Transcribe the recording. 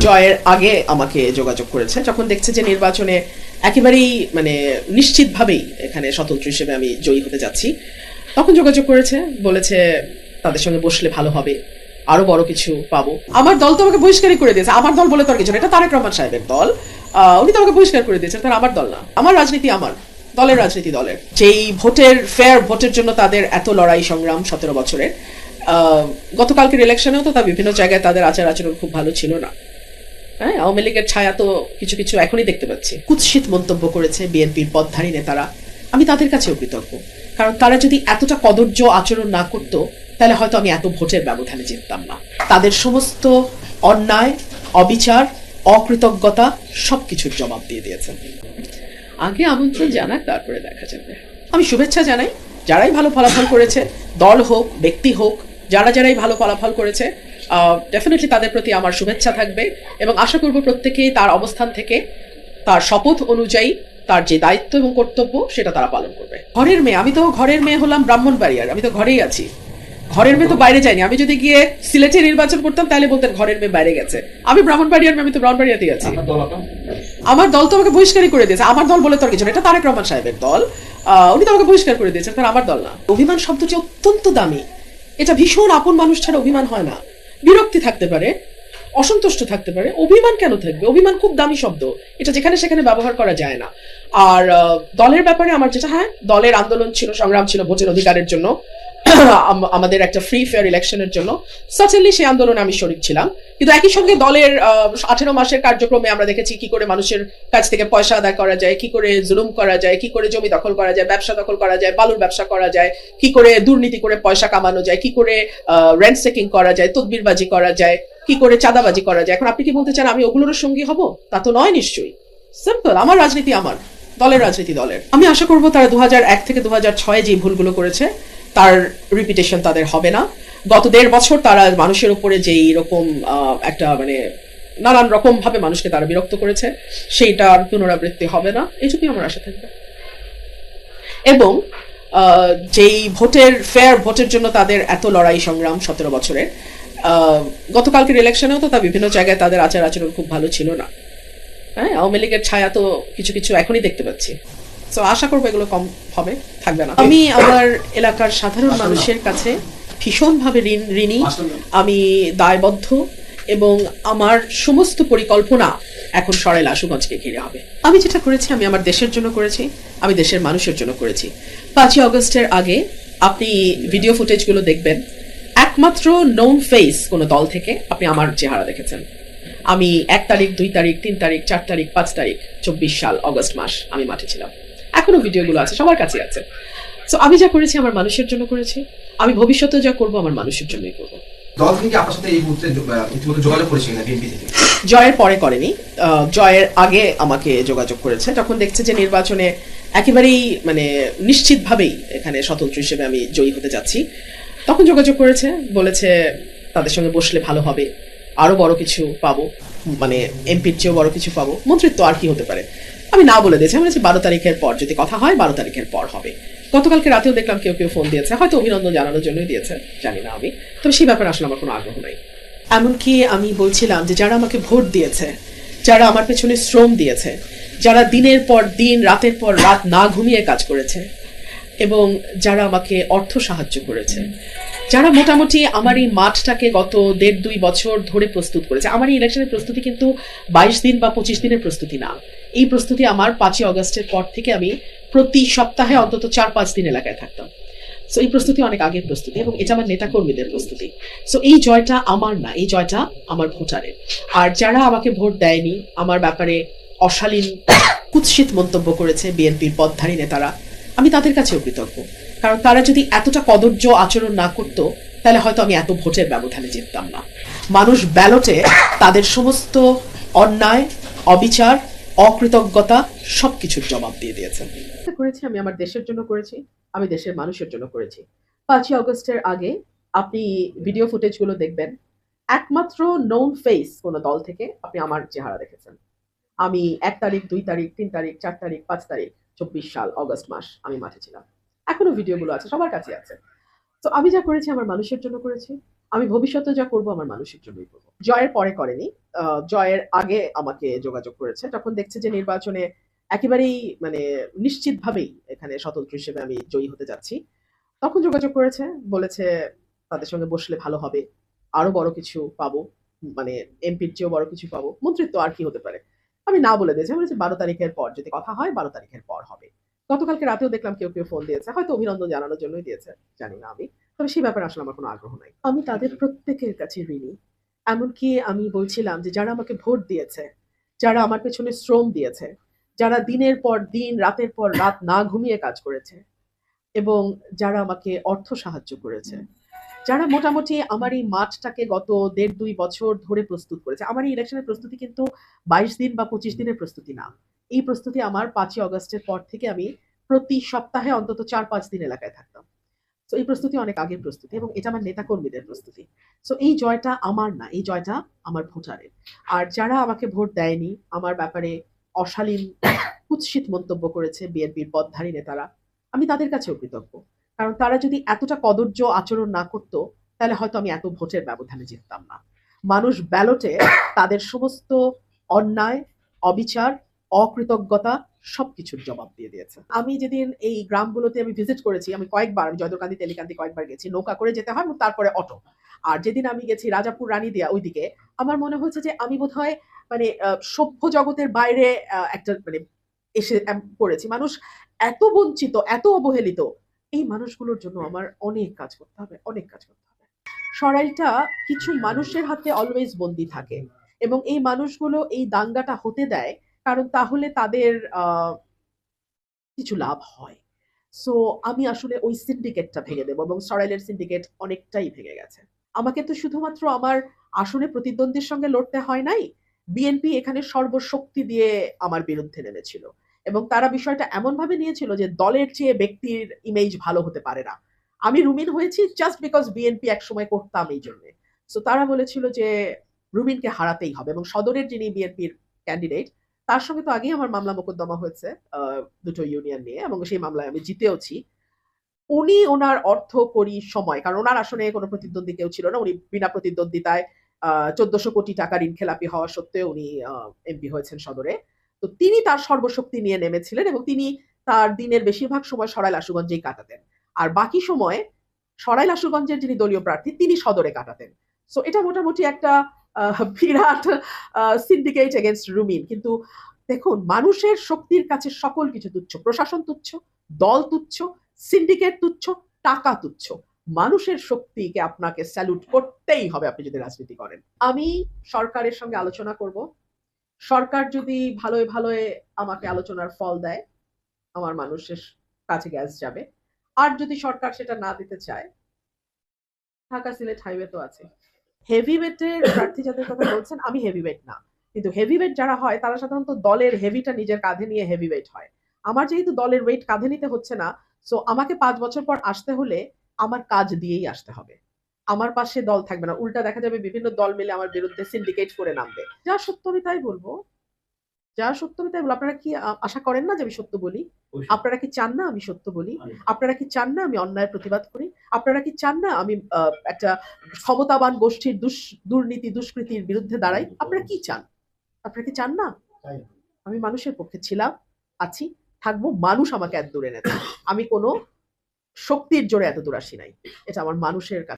জয়ের আগে আমাকে যোগাযোগ করেছে যখন দেখছে যে নির্বাচনে একেবারেই নিশ্চিতভাবেই এখানে স্বতন্ত্র হিসেবে আমি জয়ী হতে যাচ্ছি, তখন যোগাযোগ করেছে, বলেছে তাদের সঙ্গে বসলে ভালো হবে, আরো বড় কিছু পাবো। আমার দল তো আমাকে বহিষ্কারই করে দিয়েছে। আমার দল বলে তো আর কিছু না, এটা তারেক রহমান সাহেবের দল, উনি তো আমাকে বহিষ্কার করে দিয়েছেন, তারা আমার দল না। আমার রাজনীতি আমার দলের রাজনীতি দলের। যেই ফেয়ার ভোটের জন্য তাদের এত লড়াই সংগ্রাম 17 বছরের, গতকালকের ইলেকশনেও তো তা বিভিন্ন জায়গায় তাদের আচার আচরণ খুব ভালো ছিল না। হ্যাঁ, আওয়ামী লীগের ছায়া তো কিছু কিছু এখনই দেখতে পাচ্ছি। কুৎসিত মন্তব্য করেছে বিএনপির পদধারী নেতারা। আমি তাদের কাছেও কৃতজ্ঞ, কারণ তারা যদি এতটা কদর্য আচরণ না করতো তাহলে হয়তো আমি এত ভোটের ব্যবধানে জিততাম না। তাদের সমস্ত অন্যায়, অবিচার, অকৃতজ্ঞতা সবকিছুর জবাব দিয়ে দিয়েছেন। আগে আমন্ত্রণ জানাক, তারপরে দেখা যাবে। আমি শুভেচ্ছা জানাই যারাই ভালো ফলাফল করেছে, দল হোক ব্যক্তি হোক, যারাই ভালো ফলাফল করেছে, ডেফিনেটলি তাদের প্রতি আমার শুভেচ্ছা থাকবে এবং আশা করব প্রত্যেকেই তার অবস্থান থেকে তার শপথ অনুযায়ী তার যে দায়িত্ব এবং কর্তব্য সেটা তারা পালন করবে। ঘরের মেয়ে, আমি তো ঘরের মেয়ে হলাম ব্রাহ্মণবাড়িয়ার, আমি তো ঘরেই আছি, ঘরের মেয়ে তো বাইরে যায়নি। আমি যদি গিয়ে সিলেটে নির্বাচন করতাম তাহলে বলতেন ঘরের মেয়ে বাইরে গেছে। আমি ব্রাহ্মণবাড়িয়ার মেয়ে, আমি তো ব্রাহ্মণবাড়িয়াতেই আছি। আমার দল তো আমাকে বহিষ্কারই করে দিয়েছে। আমার দল বলে তো আর কিছু না, এটা তারেক রহমান সাহেবের দল, উনি তো আমাকে বহিষ্কার করে দিয়েছেন, তারা আমার দল না। অভিমান শব্দটি অত্যন্ত দামি, এটা ভীষণ আপন মানুষ ছাড়া অভিমান হয় না। বিরক্তি থাকতে পারে, অসন্তুষ্ট থাকতে পারে, অভিমান কেন থাকবে? অভিমান খুব দামি শব্দ, এটা যেখানে সেখানে ব্যবহার করা যায় না। আর দলের ব্যাপারে আমার যেটা, হ্যাঁ, দলের আন্দোলন ছিল, সংগ্রাম ছিল ভোটের অধিকারের জন্য, আমাদের একটা ফ্রি ফেয়ার ইলেকশনের জন্য। সার্টেনলি সেই আন্দোলনে আমি শরিক ছিলাম, কিন্তু একই সঙ্গে দলের 18 মাসের কার্যক্রমে আমরা দেখেছি কি করে মানুষের কাছ থেকে পয়সা আদায় করা যায়, কি করে জুলুম করা যায়, কি করে জমি দখল করা যায়, ব্যবসা দখল করা যায়, বালুর ব্যবসা করা যায়, কি করে দুর্নীতি করে পয়সা কামানো যায়, কি করে রেন্ট সেকিং করা যায়, তদবিরবাজি করা যায়, কি করে চাঁদাবাজি করা যায়। এখন আপনি কি বলতে চান আমি ওগুলোর সঙ্গী হব? তা তো নয় নিশ্চয়ই। সিম্পল, আমার রাজনীতি আমার দলের রাজনীতি দলের। আমি আশা করব তারা 2001 থেকে 2006 যে ভুলগুলো করেছে তার রিপিটেশন তাদের হবে না। গত 1.5 বছর তারা মানুষের উপরে যে এরকম একটা নানান রকম ভাবে মানুষকে তারা বিরক্ত করেছে, সেইটার পুনরাবৃত্তি হবে না, এইটুকুই আমার আশা থাকবে। এবং যেই ফেয়ার ভোটের জন্য তাদের এত লড়াই সংগ্রাম 17 বছরের, গতকালকের ইলেকশনেও তো তা বিভিন্ন জায়গায় তাদের আচার আচরণ খুব ভালো ছিল না। হ্যাঁ, আওয়ামী লীগের ছায়া তো কিছু কিছু এখনই দেখতে পাচ্ছি। তো আশা করবো এগুলো কম হবে, থাকবে না। আমি আমার এলাকার সাধারণ মানুষের কাছে ভীষণভাবে ঋণী, আমি দায়বদ্ধ এবং আমার সমস্ত পরিকল্পনা এখন সরেল আশুগঞ্জকে ঘিরে হবে। আমি যেটা করেছি আমি আমার দেশের জন্য করেছি, আমি দেশের মানুষের জন্য করেছি। 5ই আগস্টের আগে আপনি ভিডিও ফুটেজগুলো দেখবেন, একমাত্র নোন ফেস কোনো দল থেকে আপনি আমার চেহারা দেখেছেন। আমি 1 তারিখ, 2 তারিখ, 3 তারিখ, 4 তারিখ, 5 তারিখ 24 সাল অগস্ট মাস আমি মাঠে ছিলাম। এখনো ভিডিওগুলো আছে, সবার কাছে আছে। সো আমি যা করেছি আমার মানুষের জন্য করেছি, আমি ভবিষ্যতে যা করব আমার মানুষের জন্যই করব। দল থেকে আপনার সাথে এই মুহূর্তে ইতিমধ্যে যোগাযোগ করেছে কিনা বিএনপি থেকে? জয়ের পরে করেনি, জয়ের আগে আমাকে যোগাযোগ করেছে যখন দেখছে যে নির্বাচনে একেবারেই নিশ্চিতভাবেই এখানে স্বতন্ত্র হিসেবে আমি জয়ী হতে যাচ্ছি, তখন যোগাযোগ করেছে, বলেছে তাদের সঙ্গে বসলে ভালো হবে, আরো বড় কিছু পাবো, এমপির চেয়েও বড় কিছু পাবো, মন্ত্রিত্ব আর কি হতে পারে। আমি না বলে দিয়েছি, আমি বলেছি 12 তারিখের পর যদি কথা হয় 12 তারিখের পর হবে। গতকালকে রাতেও দেখলাম কেউ কেউ ফোন দিয়েছে, হয়তো অভিনন্দন জানানোর জন্যই দিয়েছে, জানি না আমি, তবে সেই ব্যাপারে আসলে আমার কোনো আগ্রহ নাই। এমনকি আমি বলছিলাম যে যারা আমাকে ভোট দিয়েছে, যারা আমার পেছনে শ্রম দিয়েছে, যারা দিনের পর দিন রাতের পর রাত না ঘুমিয়ে কাজ করেছে এবং যারা আমাকে অর্থ সাহায্য করেছে, যারা মোটামুটি আমার এই মাঠটাকে গত 1.5-2 বছর ধরে প্রস্তুত করেছে। আমার এই ইলেকশনের প্রস্তুতি কিন্তু 22 দিন বা 25 দিনের প্রস্তুতি না, এই প্রস্তুতি আমার 5ই আগস্টের পর থেকে আমি প্রতি সপ্তাহে অন্তত 4-5 দিন এলাকায় থাকতাম। সো এই প্রস্তুতি অনেক আগের প্রস্তুতি এবং এটা আমার নেতা কর্মীদের প্রস্তুতি। সো এই জয়টা আমার না, এই জয়টা আমার ভোটারের। আর যারা আমাকে ভোট দেয়নি, আমার ব্যাপারে অশালীন কুৎসিত মন্তব্য করেছে বিএনপির পদধারী নেতারা, আমি তাদের কাছেও কৃতজ্ঞ, কারণ তারা যদি এতটা কদর্য আচরণ না করতো তাহলে হয়তো আমি এত ভোটের ব্যবধানে জিততাম না। মানুষ ব্যালটে তাদের সমস্ত অন্যায়, অবিচার, অকৃতজ্ঞতা সবকিছুর জবাব দিয়ে দিয়েছেন। করেছি আমি আমার দেশের জন্য করেছি, আমি দেশের মানুষের জন্য করেছি। 5ই আগস্টের আগে আপনি ভিডিও ফুটেজগুলো দেখবেন, একমাত্র নোন ফেস কোনো দল থেকে আপনি আমার চেহারা দেখেছেন। আমি 1 তারিখ, 2 তারিখ, 3 তারিখ, 4 তারিখ, 5 তারিখ 24 সাল অগস্ট মাস আমি মাঠে ছিলাম। এখনো ভিডিওগুলো আছে, সবার কাছে আছে। তো আমি যা করেছি আমার মানুষের জন্য করেছি, আমি ভবিষ্যতে যা করব আমার মানুষের জন্যই করব। জয়ের পরে করেনি। জয়ের আগে আমাকে যোগাযোগ করেছে। যখন দেখছে যে নির্বাচনে একেবারেই মানে নিশ্চিতভাবেই এখানে স্বতন্ত্র হিসেবে আমি জয়ী হতে যাচ্ছি। তখন যোগাযোগ করেছে। বলেছে তাদের সঙ্গে বসলে ভালো হবে। আরো বড় কিছু পাবো। মানে এমপির চেয়েও বড় কিছু পাবো। মন্ত্রিত্ব আর কি হতে পারে? আমি না বলে দিয়েছি। আমি বলেছি ১২ তারিখের পর যদি কথা হয় ১২ তারিখের পর হবে। গতকালকে রাতেও দেখলাম কেউ ফোন দিয়েছে। হয়তো অভিনন্দন জানানোর জন্যই দিয়েছে। জানি না আমি। তবে সেই ব্যাপারে আসলে আমার কোনো আগ্রহ নাই। আমি তাদের প্রত্যেকের কাছে ঋণী। এমনকি আমি বলছিলাম যে যারা আমাকে ভোট দিয়েছে, যারা আমার পেছনে শ্রম দিয়েছে, যারা দিনের পর দিন, রাতের পর রাত না ঘুমিয়ে কাজ করেছে এবং যারা আমাকে অর্থ সাহায্য করেছে, যারা মোটামুটি আমার এই মাঠটাকে গত ১.৫-২ বছর ধরে প্রস্তুত করেছে। আমার এই ইলেকশনের প্রস্তুতি কিন্তু ২২ দিন বা ২৫ দিনের প্রস্তুতি না। এই প্রস্তুতি আমার ৫ই অগাস্টের পর থেকে আমি প্রতি সপ্তাহে অন্তত ৪-৫ দিন এলাকায় থাকতাম। সো এই প্রস্তুতি অনেক আগের প্রস্তুতি এবং এটা আমার নেতাকর্মীদের প্রস্তুতি। সো এই জয়টা আমার না, এই জয়টা আমার ভোটারের। আর যারা আমাকে ভোট দেয়নি, আমার ব্যাপারে অশালীন, কুৎসিত মন্তব্য করেছে বিএনপির পদধারী নেতারা, আমি তাদের কাছেও কৃতজ্ঞ। কারণ তারা যদি এতটা কদর্য আচরণ না করত, তাহলে হয়তো আমি এত ভোটের ব্যবধানে জিততাম না। মানুষ ব্যালটে তাদের সমস্ত অন্যায়, অবিচার, অকৃতজ্ঞতা সবকিছুর জবাব দিয়ে দিয়েছে। আমি যেদিন এই গ্রামগুলোতে আমি ভিজিট করেছি, আমি কয়েকবার জয়দেরকান্দি, তেলিকান্দি কয়েকবার গেছি। নৌকা করে যেতে হয় এবং তারপরে অটো। আর যেদিন আমি গেছি রাজাপুর, রানীদিয়া ওইদিকে, আমার মনে হয়েছে যে আমি বোধহয় মানে সভ্য জগতের বাইরে একটা মানে এসে পড়েছি। মানুষ এত বঞ্চিত, এত অবহেলিত। এই মানুষগুলোর জন্য আমার অনেক কাজ করতে হবে, অনেক কাজ করতে হবে। সরাইলটা কিছু মানুষের হাতে অলওয়েজ বন্দী থাকে এবং এই মানুষগুলো এই দাঙ্গাটা হতে দেয় কারণ তাহলে তাদের কিছু লাভ হয়। সো আমি আসলে ওই সিন্ডিকেটটা ভেঙে দেব এবং সরাইলের সিন্ডিকেট অনেকটাই ভেঙে গেছে। আমাকে তো শুধুমাত্র আমার আসনে প্রতিদ্বন্দ্বীর সঙ্গে লড়তে হয় নাই। বিএনপি এখানে সর্বশক্তি দিয়ে আমার বিরুদ্ধে নেমেছিল এবং তারা বিষয়টা এমনভাবে নিয়েছিল যে দলের চেয়ে ব্যক্তির ইমেজ ভালো হতে পারে না। আমি রুমিন হয়েছি জাস্ট বিকজ বিএনপি একসময় করতাম এই জন্যে। সো তারা বলেছিল যে রুমিনকে হারাতেই হবে এবং সদরের যিনি বিএনপির ক্যান্ডিডেট তার সঙ্গে তো আগেই আমার মামলা মোকদ্দমা হয়েছে দুটো ইউনিয়ন নিয়ে এবং সেই মামলায় আমি জিতেওছি। উনি ওনার অর্থ করি সময়, কারণ ওনার আসনে কোনো প্রতিদ্বন্দ্বী কেউ ছিল না, উনি বিনা প্রতিদ্বন্দ্বিতায় ১৪০০ কোটি টাকা ঋণ খেলাপি হওয়া সত্ত্বেও উনি এমপি হয়েছেন সদরে। তো তিনি তার সর্বশক্তি নিয়ে নেমেছিলেন এবং তিনি তার দিনের বেশিরভাগ সময় সরাইল আশুগঞ্জেই কাটাতেন। আর বাকি সময় সরাইল আশুগঞ্জের যিনি দলীয় প্রার্থী তিনি সদরে কাটাতেন। সো এটা মোটামুটি একটা বিরাট সিন্ডিকেট এগেনস্ট রুমিন। কিন্তু দেখুন মানুষের শক্তির কাছে সকল কিছু তুচ্ছ। প্রশাসন তুচ্ছ, দল তুচ্ছ, সিন্ডিকেট তুচ্ছ, টাকা তুচ্ছ। মানুষের শক্তিকে আপনাকে স্যালুট করতেই হবে আপনি যদি রাজনীতি করেন। আমি সরকারের সঙ্গে আলোচনা করব। সরকার যদি ভালোয় ভালোয় আমাকে আলোচনার ফল দেয়, আমার মানুষের কাছে গ্যাস যাবে। আর যদি সরকার সেটা না দিতে চায়, ঢাকা সিলেট হাইওয়ে তো আছে। হেভিওয়েটের প্রার্থী যাদের কথা বলছেন, আমি হেভিওয়েট না। কিন্তু হেভিওয়েট যারা হয় তারা সাধারণত দলের হেভিটা নিজের কাঁধে নিয়ে হেভিওয়েট হয়। আমার যেহেতু দলের ওয়েট কাঁধে নিতে হচ্ছে না, সো আমাকে ৫ বছর পর আসতে হলে আমার কাজ দিয়েই আসতে হবে। আমার পাশে দল থাকবে না। উল্টা দেখা যাবে বিভিন্ন দল মিলে আমার বিরুদ্ধে সিন্ডিকেট করে নামবে। যা সত্য আমি তাই বলবো। যা সত্য আমি তাই বলবো। আপনারা কি আশা করেন না যে আমি সত্য বলি? আপনারা কি চান না আমি সত্য বলি? আপনারা কি চান না আমি অন্যায়ের প্রতিবাদ করি? আপনারা কি চান না আমি একটা ক্ষমতাবান গোষ্ঠীর দুর্নীতি, দুষ্কৃতির বিরুদ্ধে দাঁড়াই? আপনারা কি চান? আপনারা কি চান না? আমি মানুষের পক্ষে ছিলাম, আছি, থাকবো। মানুষ আমাকে এত দূর এনেছে। আমি কোনো শক্তির জোরে এত দূর আসি নাই। এটা আমার মানুষের কাছে